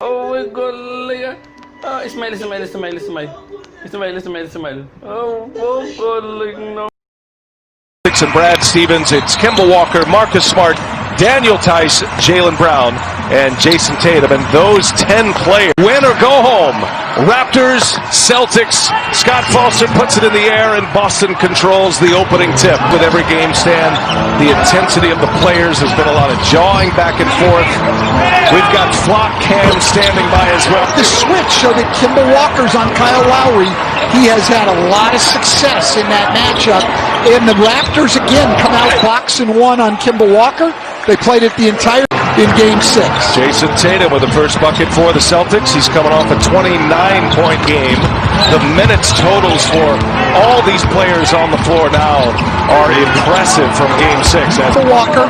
Oh my God! Smile, smile, smile, smile. Smile, smile, smile. Oh, galing no. And Brad Stevens, it's Kemba Walker, Marcus Smart, Daniel Tice, Jaylen Brown, and Jason Tatum. And those 10 players win or go home. Raptors, Celtics. Scott Foster puts it in the air, and Boston controls the opening tip. With every game stand, the intensity of the players has been a lot of jawing back and forth. We've got Flock Cam standing by as well. The switch so that Kemba Walker's on Kyle Lowry. He has had a lot of success in that matchup. And the Raptors again come out boxing one on Kemba Walker. They played it the entire in Game 6. Jason Tatum with the first bucket for the Celtics. He's coming off a 29-point game. The minutes totals for all these players on the floor now are impressive from Game 6. For Walker,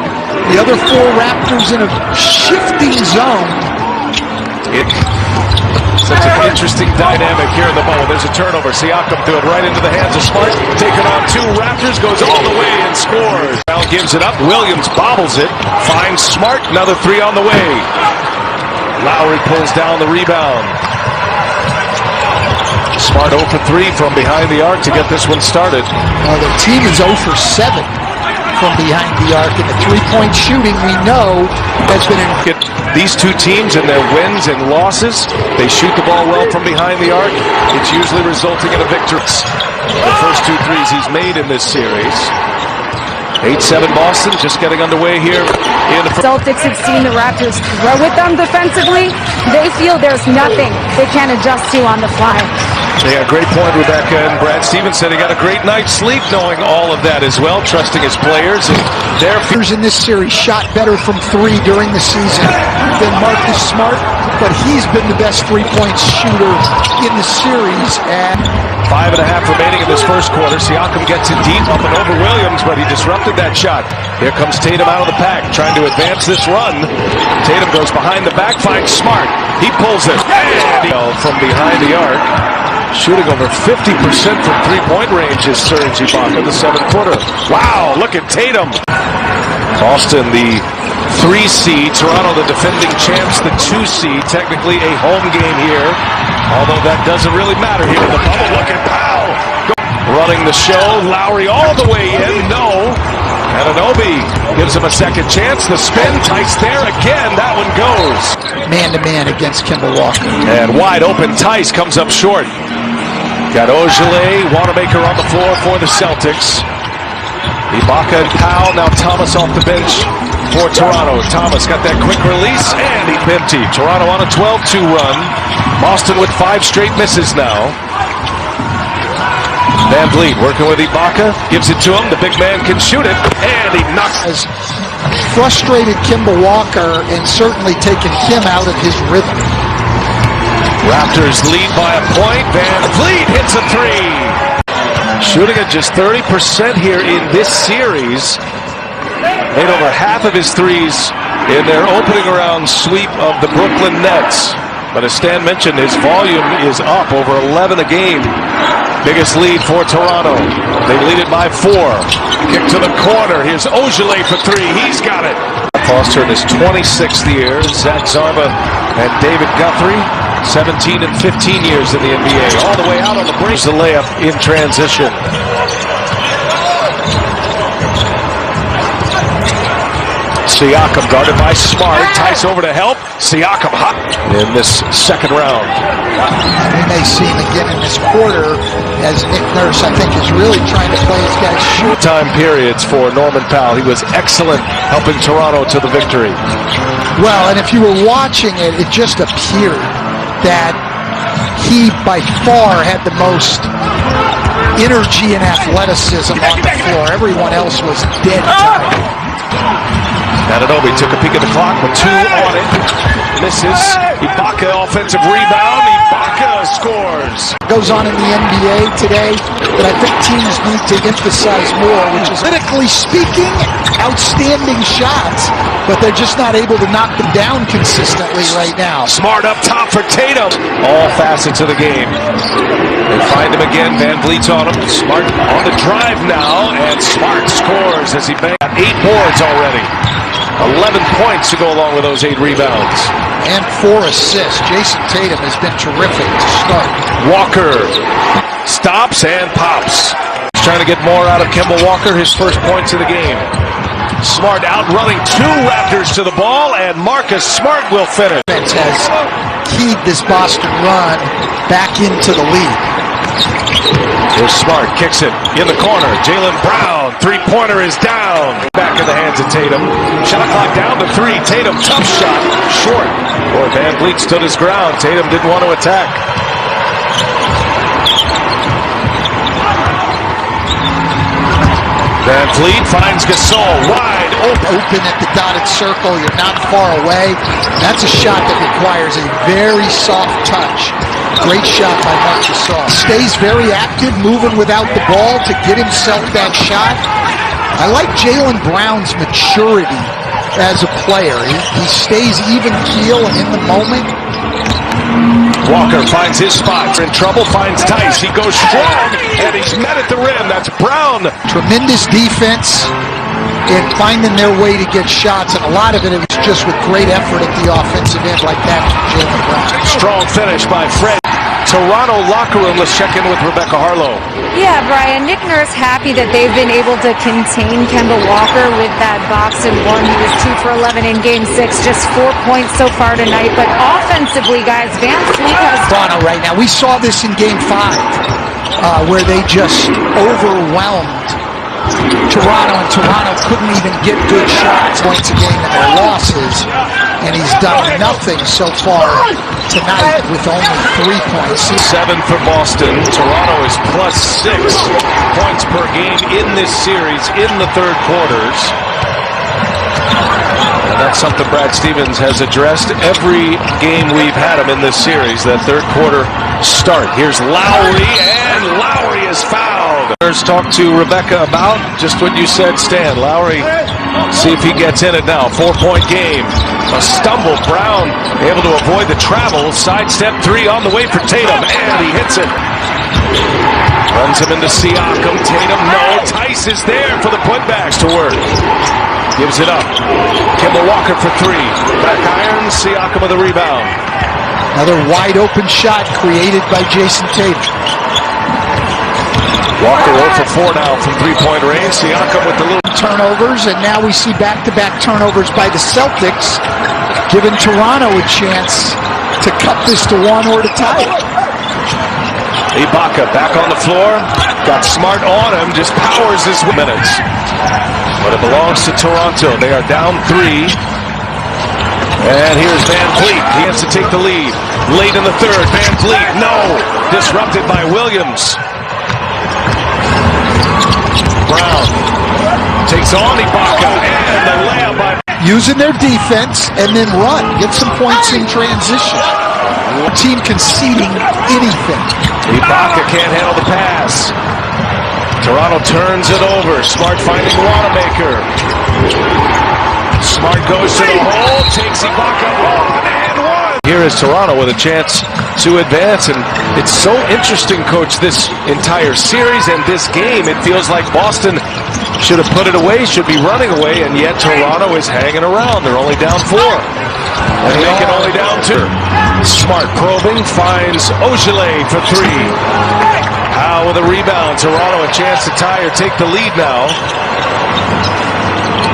the other four Raptors in a shifting zone. Such an interesting dynamic here in the bubble. There's a turnover. Siakam threw it right into the hands of Smart. Taken on two. Raptors goes all the way and scores. Now gives it up. Williams bobbles it. Finds Smart. Another three on the way. Lowry pulls down the rebound. Smart 0 for 3 from behind the arc to get this one started. The team is 0 for 7 from behind the arc. And the three-point shooting, we know, has been These two teams in their wins and losses, they shoot the ball well from behind the arc. It's usually resulting in a victory. The first 2 threes he's made in this series. 8-7 Boston, just getting underway here. Celtics have seen the Raptors throw with them defensively. They feel there's nothing they can't adjust to on the fly. Yeah, great point, Rebecca. And Brad Stevens said he got a great night's sleep knowing all of that as well, trusting his players. And their in this series shot better from 3 during the season than Marcus Smart, but he's been the best three-point shooter in the series. And 5.5 remaining in this first quarter. Siakam gets it deep up and over Williams, but he disrupted that shot. Here comes Tatum out of the pack, trying to advance this run. Tatum goes behind the back, finds Smart. He pulls it. And from behind the arc. Shooting over 50% from three-point range is Serge Ibaka, the 7-footer. Wow, look at Tatum. Boston, the 3 seed. Toronto, the defending champs, the 2 seed. Technically a home game here, although that doesn't really matter here in the bubble. Look at Powell running the show. Lowry all the way in. No. Anunoby gives him a second chance. The spin, Tice there again. That one goes. Man-to-man against Kemba Walker. And wide open, Tice comes up short. Got Ogilvy, Wanamaker on the floor for the Celtics. Ibaka and Powell, now Thomas off the bench for Toronto. Thomas got that quick release, and he's empty. Toronto on a 12-2 run. Boston with 5 straight misses now. Van Vliet working with Ibaka, gives it to him. The big man can shoot it, and he knocks. Has frustrated Kemba Walker and certainly taken him out of his rhythm. Raptors lead by a point. Van Vliet hits a 3. Shooting at just 30% here in this series. Made over half of his threes in their opening round sweep of the Brooklyn Nets. But as Stan mentioned, his volume is up over 11 a game. Biggest lead for Toronto. They lead it by 4. Kick to the corner. Here's Ogilvy for 3. He's got it. Foster in his 26th year. Zach Zarba and David Guthrie. 17 and 15 years in the NBA. All the way out on the break. The layup in transition. Siakam guarded by Smart. Tice over to help. Siakam hot in this second round. We may see him again in this quarter as Nick Nurse, I think, is really trying to play his guys shoot. Time periods for Norman Powell. He was excellent helping Toronto to the victory. Well, and if you were watching it, it just appeared that he by far had the most energy and athleticism on the floor. Everyone else was dead tired. Anunoby took a peek at the clock with 2 on it. Misses. Ibaka offensive rebound. Ibaka scores. Goes on in the NBA today that I think teams need to emphasize more, which is politically speaking, outstanding shots, but they're just not able to knock them down consistently right now. Smart up top for Tatum. All facets of the game. They find him again. Van Vliet's on him. Smart on the drive now, and Smart scores as he bangs 8 boards already. 11 points to go along with those 8 rebounds. And 4 assists. Jason Tatum has been terrific to start. Walker stops and pops. He's trying to get more out of Kemba Walker, his first points of the game. Smart outrunning 2 Raptors to the ball, and Marcus Smart will finish. Has keyed this Boston run back into the lead. Here's Smart, kicks it in the corner. Jaylen Brown, three-pointer is down. Back in the hands of Tatum. Shot clock down to 3. Tatum, tough shot, short. Boy, Van Vliet stood his ground. Tatum didn't want to attack. Van Vliet finds Gasol wide open at the dotted circle. You're not far away. That's a shot that requires a very soft touch. Great shot by Marc Gasol. Stays very active, moving without the ball to get himself that shot. I like Jaylen Brown's maturity as a player. He stays even keel and in the moment. Walker finds his spot. In trouble, finds Tice. He goes strong, and he's met at the rim. That's Brown. Tremendous defense in finding their way to get shots, and a lot of it was just with great effort at the offensive end like that from Jaylen Brown. Strong finish by Fred. Toronto locker room. Let's check in with Rebecca Harlow. Yeah, Brian, Nick Nurse happy that they've been able to contain Kemba Walker with that box and 1. He was 2 for 11 in Game 6, just 4 points so far tonight. But offensively, guys, Van Vliet has Toronto right now. We saw this in Game 5 where they just overwhelmed Toronto, and Toronto couldn't even get good shots once a game in their losses, and he's done nothing so far tonight with only 3 points. 7 for Boston. Toronto is +6 points per game in this series in the third quarters. And that's something Brad Stevens has addressed every game we've had him in this series, that third quarter start. Here's Lowry, and Lowry is fouled. Let's talk to Rebecca about just what you said, Stan. Lowry, see if he gets in it now. 4-point game. A stumble. Brown able to avoid the travel. Sidestep 3 on the way for Tatum, and he hits it. Runs him into Siakam. Tatum, no. Tice is there for the putbacks to work. Gives it up. Kemba Walker for 3. Back iron. Siakam with a rebound. Another wide open shot created by Jason Tatum. Walker 0 for 4 now from 3-point range. Siakam with the little turnovers, and now we see back-to-back turnovers by the Celtics, giving Toronto a chance to cut this to 1 or to tie it. Ibaka back on the floor. Got Smart on him. Just powers his minutes. But it belongs to Toronto. They are down 3. And here's Van Vliet. He has to take the lead. Late in the third. Van Vliet, no. Disrupted by Williams. Brown takes on Ibaka, and the layup by using their defense and then run. Get some points in transition. Team conceding anything. Ibaka can't handle the pass. Toronto turns it over. Smart finding Wanamaker. Smart goes to the hole, takes Ibaka on and 1. Here is Toronto with a chance to advance, and it's so interesting, Coach, this entire series and this game. It feels like Boston should have put it away, should be running away, and yet Toronto is hanging around. They're only down 4. And they can only down 2. Smart probing, finds Ogilvy for 3. Howe with a rebound. Toronto a chance to tie or take the lead now.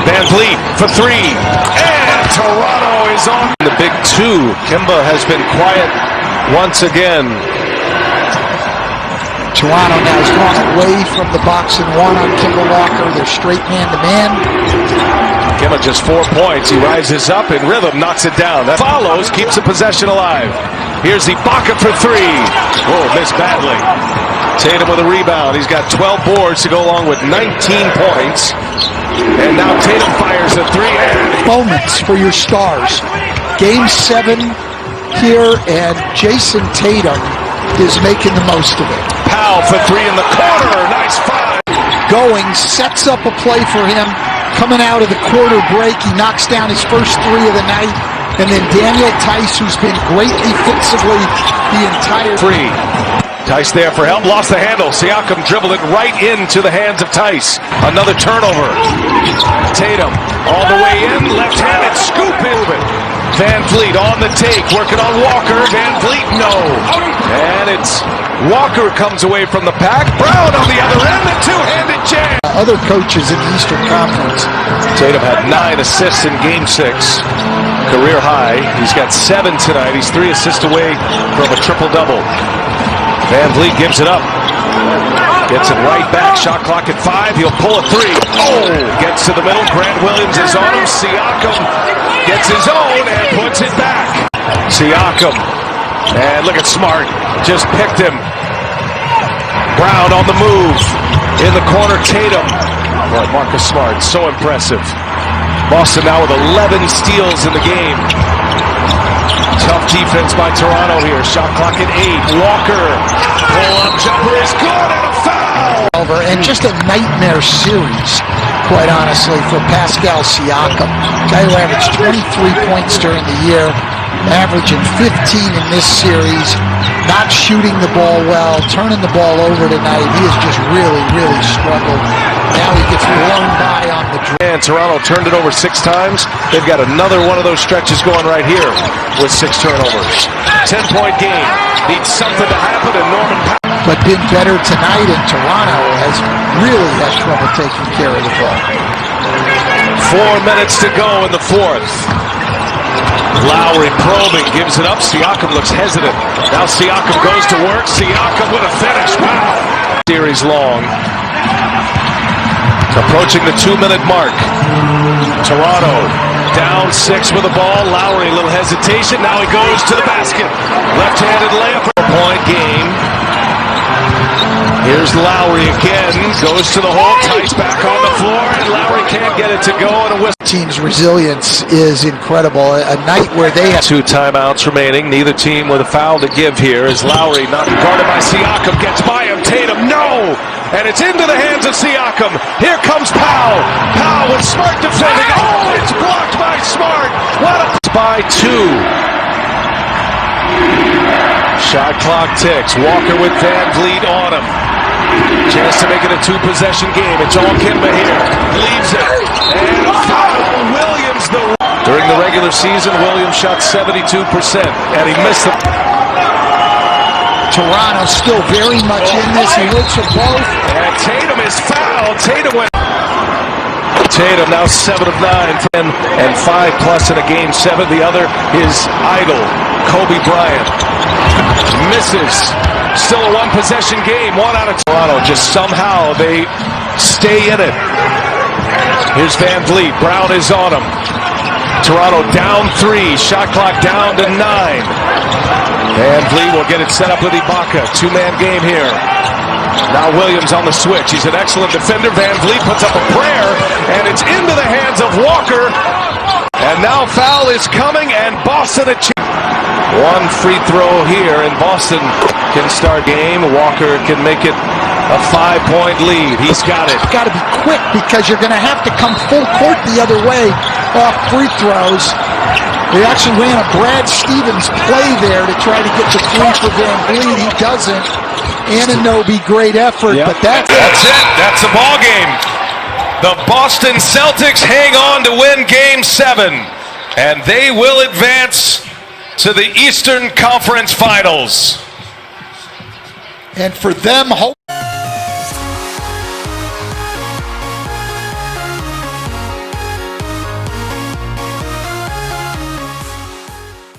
Van Vliet for 3. And Toronto is on the big 2. Kemba has been quiet once again. Toronto now has gone away from the box and 1 on Kemba Walker. They're straight man-to-man. Kemba just 4 points. He rises up in rhythm, knocks it down. That follows, keeps the possession alive. Here's Ibaka for 3. Oh, missed badly. Tatum with a rebound. He's got 12 boards to go along with 19 points. And now Tatum fires a 3. Moments for your stars. Game 7 here, and Jason Tatum is making the most of it. Powell for 3 in the corner. Nice find. Going, sets up a play for him. Coming out of the quarter break, he knocks down his first 3 of the night. And then Daniel Tice, who's been great defensively the entire 3. Tice there for help, lost the handle. Siakam dribbled it right into the hands of Tice. Another turnover. Tatum all the way in, left-handed scoop it. Van Vliet on the take, working on Walker. Van Vliet, no. And it's Walker comes away from the pack. Brown on the other end, the two-handed jam. Other coaches in the Eastern Conference. Tatum had 9 assists in Game 6. Career high. He's got 7 tonight. He's 3 assists away from a triple-double. Van Vliet gives it up. Gets it right back. Shot clock at 5. He'll pull a 3. Oh! Gets to the middle. Grant Williams is on him. Siakam gets his own and puts it back. Siakam. And look at Smart. Just picked him. Brown on the move. In the corner, Tatum. Boy, Marcus Smart, so impressive. Boston now with 11 steals in the game. Tough defense by Toronto here. Shot clock at 8. Walker. Pull-up jumper is good and a foul. And just a nightmare series, quite honestly, for Pascal Siakam. Guy who averaged 23 points during the year, averaging 15 in this series, not shooting the ball well, turning the ball over tonight. He has just really, really struggled. Now he gets blown by on the draw. And Toronto turned it over 6 times. They've got another one of those stretches going right here with 6 turnovers. 10-point game. Needs something to happen, and Norman Powell. But been better tonight, and Toronto has really had trouble taking care of the ball. 4 minutes to go in the 4th. Lowry probing, gives it up. Siakam looks hesitant. Now Siakam goes to work. Siakam with a finish. Wow. Series long. Approaching the 2-minute mark. Toronto down 6 with the ball. Lowry, a little hesitation. Now he goes to the basket. Left-handed layup. 4-point game. Here's Lowry again. Goes to the hole. Tice back on the floor. And Lowry can't get it to go. And a whistle. Team's resilience is incredible. A night where they have 2 timeouts remaining. Neither team with a foul to give here. As Lowry, not guarded by Siakam, gets by him. Tatum, no! And it's into the hands of Siakam. Here comes Powell. Powell with Smart defending. Oh, it's blocked by Smart. What a... By 2. Shot clock ticks. Walker with Van Vliet on him. Chance to make it a 2-possession game. It's all Kemba here. Leaves it. And a foul. Williams, during the regular season, Williams shot 72%. And he missed it. Toronto still very much in this. He looks for both. And Tatum is fouled. Tatum now 7 of 9 and 5+ in a Game 7. The other, his idol, Kobe Bryant. Misses. Still a 1-possession game. 1 out of Toronto. Just somehow they stay in it. Here's Van Vliet. Brown is on him. Toronto down 3. Shot clock down to 9. Van Vliet will get it set up with Ibaka. 2-man game here. Now Williams on the switch. He's an excellent defender. Van Vliet puts up a prayer, and it's into the hands of Walker. And now foul is coming, and Boston 1 free throw here, and Boston can start game. Walker can make it a 5-point lead. He's got it. Got to be quick because you're going to have to come full court the other way off free throws. They actually ran a Brad Stevens play there to try to get the 3 for Van Vliet. He doesn't. Anunoby, great effort, but that's it. That's the ball game. The Boston Celtics hang on to win Game 7, and they will advance to the Eastern Conference Finals. and for them,